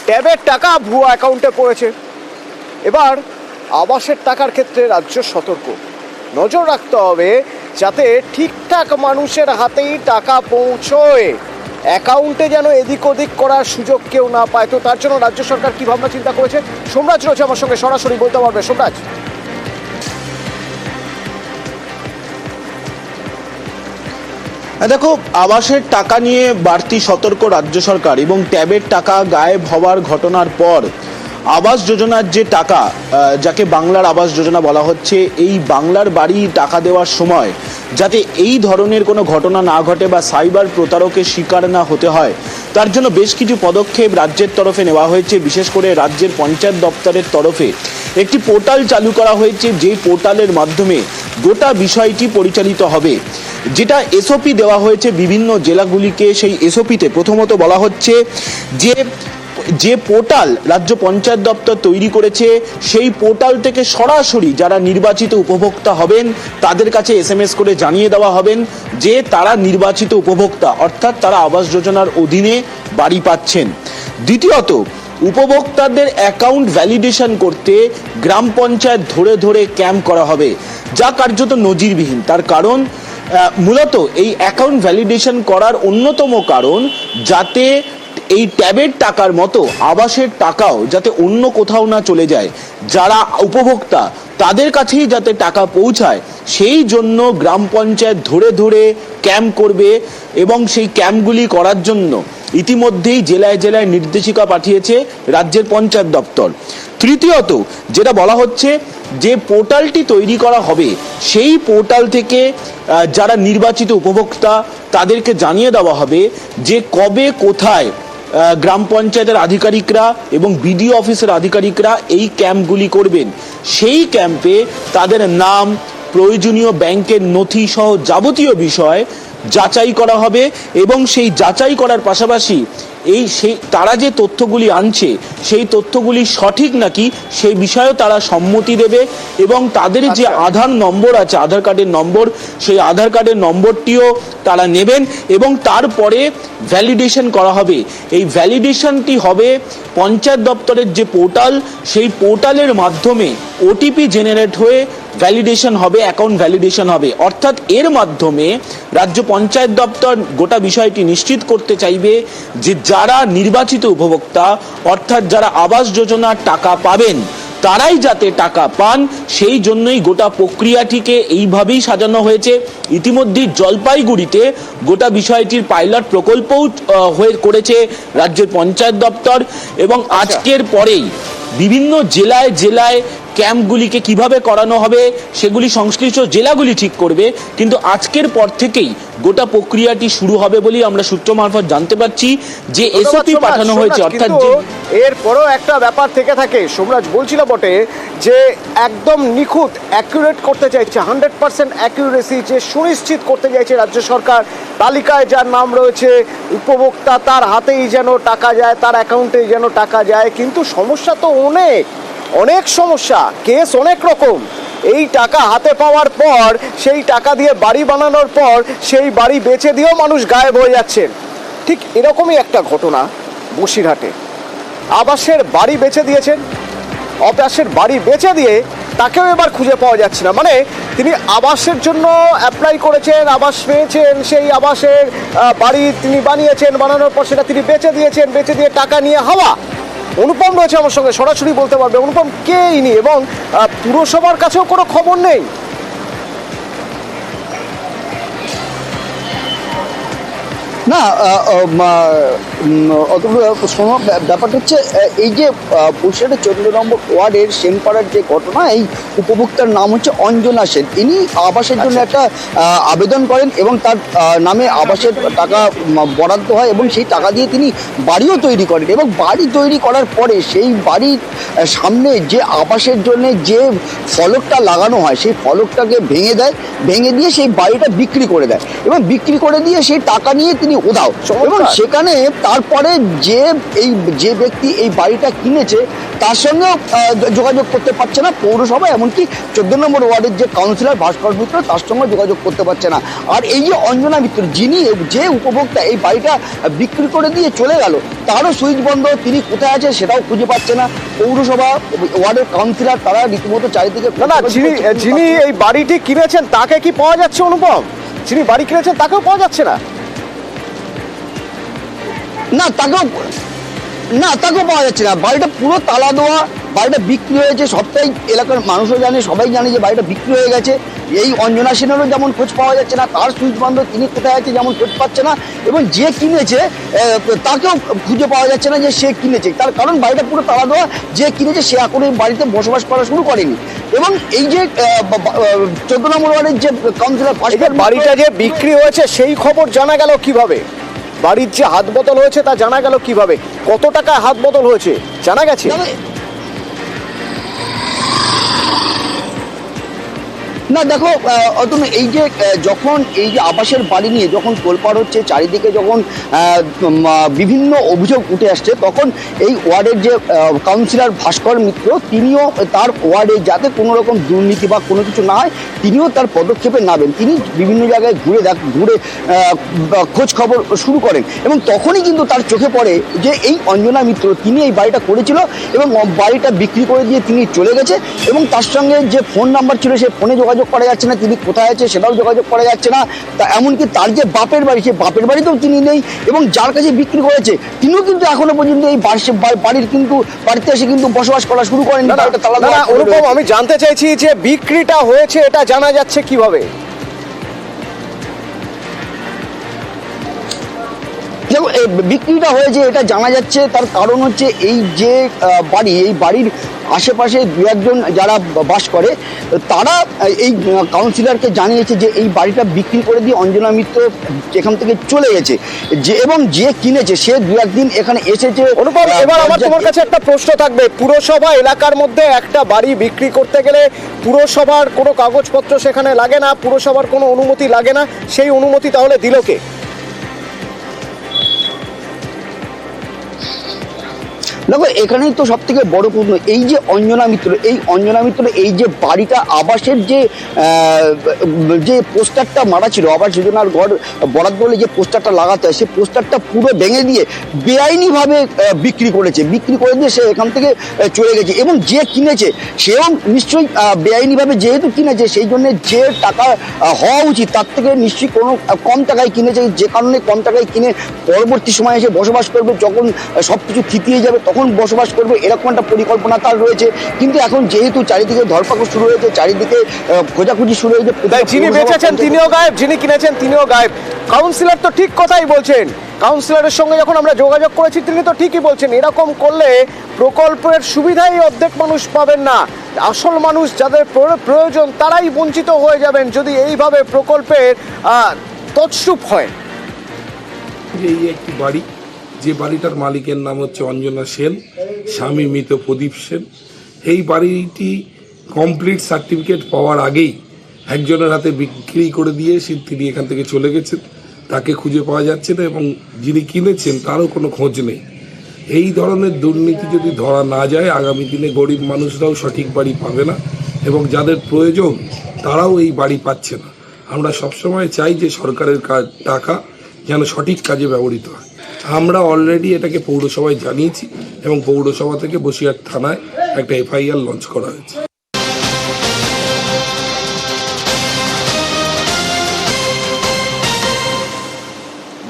ট্যাবের টাকা ভুয়া অ্যাকাউন্টে পড়েছে। এবার আবাসের টাকার ক্ষেত্রে রাজ্য সতর্ক, নজর রাখতে হবে যাতে ঠিকঠাক মানুষের হাতেই টাকা পৌঁছয়, অ্যাকাউন্টে যেন এদিক ওদিক করার সুযোগ কেউ না পায়। তো তার জন্য রাজ্য সরকার কি ভাবনা চিন্তা করেছে, সোমরাজ রয়েছে আমার সঙ্গে, সরাসরি বলতে পারবে। সোমরাজ, দেখো, আবাসের টাকা নিয়ে বাড়তি সতর্ক রাজ্য সরকার এবং ট্যাবের টাকা গায়েব হওয়ার ঘটনার পর আবাস যোজনার যে টাকা, যাকে বাংলার আবাস যোজনা বলা হচ্ছে, এই বাংলার বাড়ি টাকা দেওয়ার সময় যাতে এই ধরনের কোনো ঘটনা না ঘটে বা সাইবার প্রতারকের শিকার না হতে হয়, তার জন্য বেশ কিছু পদক্ষেপ রাজ্যের তরফে নেওয়া হয়েছে। বিশেষ করে রাজ্যের পঞ্চায়েত দপ্তরের তরফে একটি পোর্টাল চালু করা হয়েছে, যে পোর্টালের মাধ্যমে গোটা বিষয়টি পরিচালিত হবে। যেটা এসওপি দেওয়া হয়েছে বিভিন্ন জেলাগুলিকে, সেই এসওপিতে প্রথমত বলা হচ্ছে যে পোর্টাল রাজ্য পঞ্চায়েত দপ্তর তৈরি করেছে, সেই পোর্টাল থেকে সরাসরি যারা নির্বাচিত উপভোক্তা হবেন তাদের কাছে এসএমএস করে জানিয়ে দেওয়া হবেন যে তারা নির্বাচিত উপভোক্তা, অর্থাৎ তারা আবাস যোজনার অধীনে বাড়ি পাচ্ছেন। দ্বিতীয়ত, উপভোক্তাদের অ্যাকাউন্ট ভ্যালিডেশন করতে গ্রাম পঞ্চায়েত ধরে ধরে ক্যাম্প করা হবে, যা কার্যত নজিরবিহীন। তার কারণ মূলত এই অ্যাকাউন্ট ভ্যালিডেশন করার অন্যতম কারণ যাতে এই ট্যাবের টাকার মতো আবাসের টাকাও যাতে অন্য কোথাও না চলে যায়, যারা উপভোক্তা তাদের কাছেই যাতে টাকা পৌঁছায়, সেই জন্য গ্রাম পঞ্চায়েত ধরে ধরে ক্যাম্প করবে এবং সেই ক্যাম্পগুলি করার জন্য ইতিমধ্যেই জেলায় জেলায় নির্দেশিকা পাঠিয়েছে রাজ্যের পঞ্চায়েত দপ্তর। তৃতীয়ত, যেটা বলা হচ্ছে যে পোর্টালটি তৈরি করা হবে, সেই পোর্টাল থেকে যারা নির্বাচিত উপভোক্তা তাদেরকে জানিয়ে দেওয়া হবে যে কবে কোথায় গ্রাম পঞ্চায়েতের আধিকারিকরা এবং বিডিও অফিসের আধিকারিকরা এই ক্যাম্পগুলি করবেন। সেই ক্যাম্পে তাদের নাম, প্রয়োজনীয় ব্যাংকের নথি সহ যাবতীয় বিষয় যাচাই করা হবে এবং সেই যাচাই করার পাশাপাশি তারা যে তথ্যগুলি আনছে সেই তথ্যগুলি সঠিক নাকি সেই বিষয়েও তারা সম্মতি দেবে এবং তাদের যে আধার নম্বর আছে, আধার কার্ডের নম্বর, সেই আধার কার্ডের নম্বরটিও তারা নেবেন এবং তারপরে ভ্যালিডেশন করা হবে। এই ভ্যালিডেশনটি হবে পঞ্চায়েত দপ্তরের যে পোর্টাল, সেই পোর্টালের মাধ্যমে ওটিপি জেনারেট হয়ে ভ্যালিডেশন হবে, অ্যাকাউন্ট ভ্যালিডেশন হবে। অর্থাৎ এর মাধ্যমে রাজ্য পঞ্চায়েত দপ্তর গোটা বিষয়টি নিশ্চিত করতে চাইবে যে যারা নির্বাচিত উপভোক্তা, অর্থাৎ যারা আবাস যোজনার টাকা পাবেন, তারাই যাতে টাকা পান, সেই জন্যই গোটা প্রক্রিয়াটিকে এইভাবেই সাজানো হয়েছে। ইতিমধ্যেই জলপাইগুড়িতে গোটা বিষয়টির পাইলট প্রকল্পও করেছে রাজ্যের পঞ্চায়েত দপ্তর এবং আজকের পরেই বিভিন্ন জেলায় জেলায় ক্যাম্পগুলিকে কিভাবে করানো হবে সেগুলি সংশ্লিষ্ট জেলাগুলি ঠিক করবে, কিন্তু আজকের পর থেকেই গোটা প্রক্রিয়াটি শুরু হবে বলেই আমরা সূত্র মারফত জানতে পারছি যে এসওপি পাঠানো হয়েছে। অর্থাৎ এরপরও একটা ব্যাপার থেকে থাকে, সোমরাজ বলছিল বটে যে একদম নিখুঁত অ্যাকুরেট করতে চাইছে, 100% অ্যাকুরেসি যে সুনিশ্চিত করতে চাইছে রাজ্য সরকার। তালিকায় যার নাম রয়েছে উপভোক্তা তার হাতেই যেন টাকা যায়, তার অ্যাকাউন্টে যেন টাকা যায়। কিন্তু সমস্যা তো অনেক সমস্যা, কেস অনেক রকম। এই টাকা হাতে পাওয়ার পর, সেই টাকা দিয়ে বাড়ি বানানোর পর সেই বাড়ি বেচে দিয়েও মানুষ গায়েব হয়ে যাচ্ছেন। ঠিক এরকমই একটা ঘটনা বসিরহাটে। আবাসের বাড়ি বেচে দিয়েছেন, আবাসের বাড়ি বেচে দিয়ে তাকেও এবার খুঁজে পাওয়া যাচ্ছে না। মানে তিনি আবাসের জন্য অ্যাপ্লাই করেছেন, আবাস পেয়েছেন, সেই আবাসের বাড়ি তিনি বানিয়েছেন, বানানোর পর সেটা তিনি বেচে দিয়েছেন, বেচে দিয়ে টাকা নিয়ে হাওয়া। অনুপম রয়েছে আমার সঙ্গে, সরাসরি বলতে পারবে। অনুপম, কে ইনি এবং পুরসভার কাছেও কোনো খবর নেই? না, শোনো, ব্যাপারটা হচ্ছে এই যে বসিরহাটের 14 নম্বর ওয়ার্ডের সেনপাড়ার যে ঘটনা, এই উপভোক্তার নাম হচ্ছে অঞ্জনা সেন। ইনি আবাসের জন্য একটা আবেদন করেন এবং তার নামে আবাসের টাকা বরাদ্দ হয় এবং সেই টাকা দিয়ে তিনি বাড়িও তৈরি করেন এবং বাড়ি তৈরি করার পরে সেই বাড়ির সামনে যে আবাসের জন্য যে ফলকটা লাগানো হয় সেই ফলকটাকে ভেঙে দিয়ে সেই বাড়িটা বিক্রি করে দেয় এবং বিক্রি করে দিয়ে সেই টাকা নিয়ে তিনি উধাও। চমৎকার। এবং সেখানে তারপরে যে ব্যক্তি এই বাড়িটা কিনেছে তার সঙ্গে যোগাযোগ করতে পারছে না পৌরসভা, এমনকি 14 নম্বর ওয়ার্ডের যে কাউন্সিলর ভাস্কর মিত্র তার সঙ্গে যোগাযোগ করতে পারছে না। আর এই যে অঞ্জনা মিত্র, যে উপভোক্তা এই বাড়িটা বিক্রি করে দিয়ে চলে গেল, তারও সুইচ বন্ধ, তিনি কোথায় আছে সেটাও খুঁজে পাচ্ছে না। পৌরসভা, ওয়ার্ডের কাউন্সিলর তারা রীতিমতো চারিদিকে না, যিনি এই বাড়িটি কিনেছেন তাকে কি পাওয়া যাচ্ছে অনুপম? যিনি বাড়ি কিনেছেন তাকেও পাওয়া যাচ্ছে না? তাকেও পাওয়া যাচ্ছে না। বাড়িটা পুরো তালা দেওয়া, বাড়িটা বিক্রি হয়েছে, সবটাই এলাকার মানুষও জানে, সবাই জানে যে বাড়িটা বিক্রি হয়ে গেছে। এই অঞ্জনা সেনেরও যেমন খোঁজ পাওয়া যাচ্ছে না, তার সুইচ বন্ধ, তিনি কোথায় আছে যেমন খোঁজ পাচ্ছে না। এবং যে কিনেছে তাকেও খুঁজে পাওয়া যাচ্ছে না যে সে কিনেছে, তার কারণ বাড়িটা পুরো তালা দেওয়া। যে কিনেছে সে এখন এই বাড়িতে বসবাস করা শুরু করেনি। এবং এই যে 14 নম্বর ওয়ার্ডের যে কাউন্সিলর বাড়িটা যে বিক্রি হয়েছে সেই খবর জানা গেল কিভাবে? বাড়ির যে হাত বদল হয়েছে তা জানা গেল কিভাবে? কত টাকায় হাত বদল হয়েছে জানা গেছে? না দেখো অতনু, এই যে যখন এই যে আবাসের বাড়ি নিয়ে যখন তোলপাড় হচ্ছে, চারিদিকে যখন বিভিন্ন অভিযোগ উঠে আসছে, তখন এই ওয়ার্ডের যে কাউন্সিলর ভাস্কর মিত্র, তিনিও তার ওয়ার্ডে যাতে কোনো রকম দুর্নীতি বা কোনো কিছু না হয় তিনিও তার পদক্ষেপে নামেন। তিনি বিভিন্ন জায়গায় ঘুরে খোঁজ খবর শুরু করেন। এবং তখনই কিন্তু তার চোখে পড়ে যে এই অঞ্জনা মিত্র তিনি এই বাড়িটা করেছিল এবং বাড়িটা বিক্রি করে দিয়ে তিনি চলে গেছে। এবং তার সঙ্গে যে ফোন নাম্বার ছিল সেই ফোনে যোগাযোগ করা যাচ্ছে না, তিনি কোথায় আছে সেটাও যোগাযোগ করা যাচ্ছে না। তা এমনকি তার যে বাপের বাড়ি, সেই বাপের বাড়িতেও তিনি নেই। এবং যার কাছে বিক্রি করেছে তিনিও কিন্তু এখনো পর্যন্ত এই বাড়িতে এসে কিন্তু বসবাস করা শুরু করেন। অনুপম, আমি জানতে চাইছি যে বিক্রিটা হয়েছে এটা জানা যাচ্ছে কিভাবে? দেখো, বিক্রিটা হয়েছে এটা জানা যাচ্ছে, তার কারণ হচ্ছে এই যে এই বাড়ির আশেপাশে দু একজন যারা বাস করে তারা এই কাউন্সিলরকে জানিয়েছে যে এই বাড়িটা বিক্রি করে দিয়ে অঞ্জনা মিত্র এখান থেকে চলে গেছে। এবং যে কিনেছে সে দু একদিন এখানে এসেছে। অনুপম, এবার আমার তোমার কাছে একটা প্রশ্ন থাকবে। পুরসভা এলাকার মধ্যে একটা বাড়ি বিক্রি করতে গেলে পুরসভার কোনো কাগজপত্র সেখানে লাগে না, পুরসভার কোনো অনুমতি লাগে না, সেই অনুমতি তাহলে দিল কে? দেখো, এখানেই তো সব থেকে বড় প্রশ্ন, এই যে অঞ্জনা মিত্র এই যে বাড়িটা আবাসের যে পোস্টারটা মারা ছিল, আবাস যোজনার ঘর বরাদ্দ হলে যে পোস্টারটা লাগাতে হয়, সেই পোস্টারটা পুরো ভেঙে দিয়ে বেআইনিভাবে বিক্রি করে দিয়ে সে এখান থেকে চলে গেছে। এবং যে কিনেছে সেও নিশ্চয়ই বেআইনিভাবে যেহেতু কিনেছে, সেই জন্য যে টাকা হওয়া উচিত তার থেকে নিশ্চয়ই কোনো কম টাকায় কিনেছে, যে কারণে কম টাকায় কিনে পরবর্তী সময়ে এসে বসবাস করবে, যখন সব কিছু থিতিয়ে যাবে তখন বসবাস করবে, এরকম একটা পরিকল্পনা তার রয়েছে। কিন্তু এখন যেহেতু চারিদিকে ধরপাকড় শুরু হয়েছে, চারিদিকে খোঁজাখুঁজি শুরু হয়েছে, যিনি বেচেছেন তিনিও গায়েব, যিনি কিনেছেন তিনিও গায়েব। কাউন্সিলর তো ঠিক কথাই বলছেন। কাউন্সিলরের সঙ্গে যখন আমরা যোগাযোগ করেছি তিনি তো ঠিকই বলছেন, এরকম করলে প্রকল্পের সুবিধাই অর্ধেক মানুষ পাবেন না। আসল মানুষ যাদের প্রয়োজন তারাই বঞ্চিত হয়ে যাবেন যদি এইভাবে প্রকল্পের তছরূপ হয়। এই একটি বাড়ি, যে বাড়িটার মালিকের নাম হচ্ছে অঞ্জনা সেন, স্বামী মৃত প্রদীপ সেন। এই বাড়িটি কমপ্লিট সার্টিফিকেট পাওয়ার আগেই একজনের হাতে বিক্রি করে দিয়ে তিনি এখান থেকে চলে গেছেন, তাকে খুঁজে পাওয়া যাচ্ছে না এবং যিনি কিনেছেন তারও কোনো খোঁজ নেই। এই ধরনের দুর্নীতি যদি ধরা না যায় আগামী দিনে গরিব মানুষরাও সঠিক বাড়ি পাবে না এবং যাদের প্রয়োজন তারাও এই বাড়ি পাচ্ছে না। আমরা সবসময় চাই যে সরকারের টাকা যেন সঠিক কাজে ব্যবহৃত হয়। আমরা অলরেডি এটাকে পৌরসভায় জানিয়েছি এবং পৌরসভা থেকে বসিরহাট থানায় একটা এফআইআর লঞ্চ করা হয়েছে।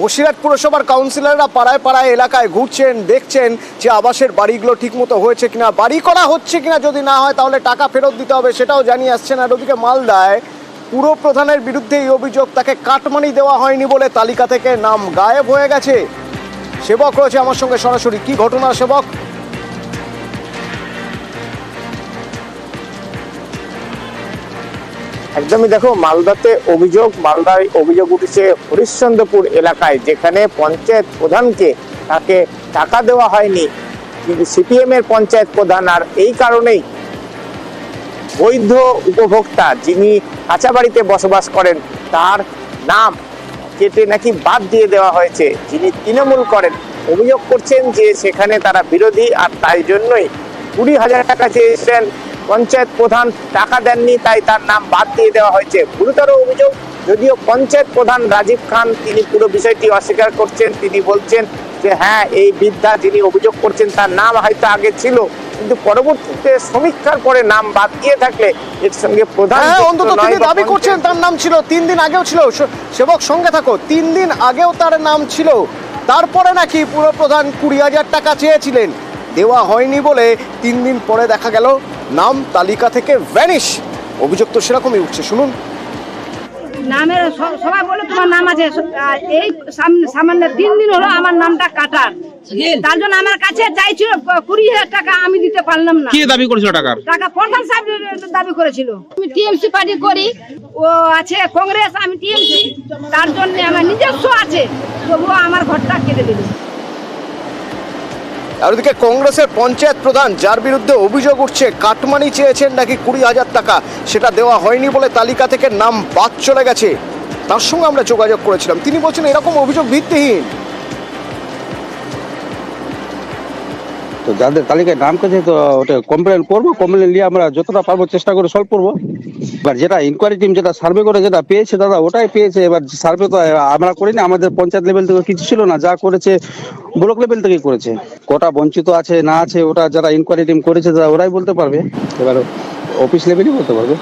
বসিরহাট পুরসভার কাউন্সিলররা পাড়ায় পাড়ায় এলাকায় ঘুরছেন, দেখছেন যে আবাসের বাড়িগুলো ঠিকমতো হয়েছে কিনা, বাড়ি করা হচ্ছে কিনা। যদি না হয় তাহলে টাকা ফেরত দিতে হবে সেটাও জানিয়ে আসছেন। আর ওদিকে মালদায় পুর প্রধানের বিরুদ্ধে এই অভিযোগ, তাকে কাটমানি দেওয়া হয়নি বলে তালিকা থেকে নাম গায়েব হয়ে গেছে। সেবক রয়েছে আমার সঙ্গে সরাসরি। কি ঘটনা সেবক? একদমই, দেখো মালদায় অভিযোগ উঠেছে হরিশ্চন্দ্রপুর এলাকায়, যেখানে পঞ্চায়েত প্রধানকে তাকে টাকা দেওয়া হয়নি, কিন্তু সিপিএম এর পঞ্চায়েত প্রধান, আর এই কারণেই বৈধ উপভোক্তা যিনি কাঁচা বাড়িতে বসবাস করেন তার নাম কেটে নাকি বাদ দিয়ে দেওয়া হয়েছে। যিনি তৃণমূল করেন অভিযোগ করছেন যে সেখানে তারা বিরোধী, আর তাই জন্যই 20,000 টাকা চেয়েছিলেন পঞ্চায়েত প্রধান, টাকা দেননি, তাই তার নাম বাদ দিয়ে দেওয়া হয়েছে। গুরুতর অভিযোগ। যদিও পঞ্চায়েত প্রধান রাজীব খান তিনি পুরো বিষয়টি অস্বীকার করছেন। তিনি বলছেন যে হ্যাঁ, এই বৃদ্ধা যিনি অভিযোগ করছেন তার নাম হয়তো আগে ছিল, কিন্তু পরবর্তীতে সমীক্ষার পরে নাম বাদ দিয়ে থাকলে এর সঙ্গে প্রধান হ্যাঁ, যুক্ত অন্তত নয় তিনি বা দাবি করছেন তার নাম ছিল, 3 দিন আগেও ছিল। সেবক সঙ্গে থাকো, 3 দিন আগেও তার নাম ছিল। তারপরে নাকি পুরো প্রধান 20,000 টাকা চেয়েছিলেন, দেওয়া হয়নি বলে 3 দিন পরে দেখা গেল নাম তালিকা থেকে ভ্যানিশ। অভিযোগ তো সেরকমই উঠছে, শুনুন। নামের সবাই বলে তোমার নাম আছে, আর এই সামান্য 3 দিন হলো আমার নামটা কাটার, তার জন্য আমার কাছে চাইছিল 20,000 টাকা, আমি দিতে পারলাম না। কে দাবি করেছিল টাকা? প্রধান সাহেব দাবি করেছিল। আমি টিএমসি পার্টি করি, ও আছে কংগ্রেস, আমি টিএমসি, তার জন্য আমার নিজস্ব আছে, তবুও আমার ঘরটা কেটে দিল। আর ওদিকে কংগ্রেসের পঞ্চায়েত প্রধান, যার বিরুদ্ধে অভিযোগ উঠছে কাটমানি চেয়েছেন নাকি 20,000 টাকা, সেটা দেওয়া হয়নি বলে তালিকা থেকে নাম বাদ চলে গেছে, তার সঙ্গে আমরা যোগাযোগ করেছিলাম। তিনি বলছেন এরকম অভিযোগ ভিত্তিহীন। তো যাদের তালিকায় নাম কাছে তো ওটা কমপ্লেন করবো, কমপ্লেন নিয়ে আমরা যতটা পারবো চেষ্টা করে সলভ করবো। এবার যেটা ইনকোয়ারি টিম যেটা সার্ভে করে যেটা পেয়েছে দাদা, ওটাই পেয়েছে। এবার সার্ভে তো আমরা করিনি, আমাদের পঞ্চায়েত লেভেল থেকে কিছু ছিল না, যা করেছে ব্লক লেভেল থেকেই করেছে। কটা বঞ্চিত আছে না আছে ওটা যারা ইনকোয়ারি টিম করেছে দাদা ওরাই বলতে পারবে, এবার অফিস লেভেলই বলতে পারবে।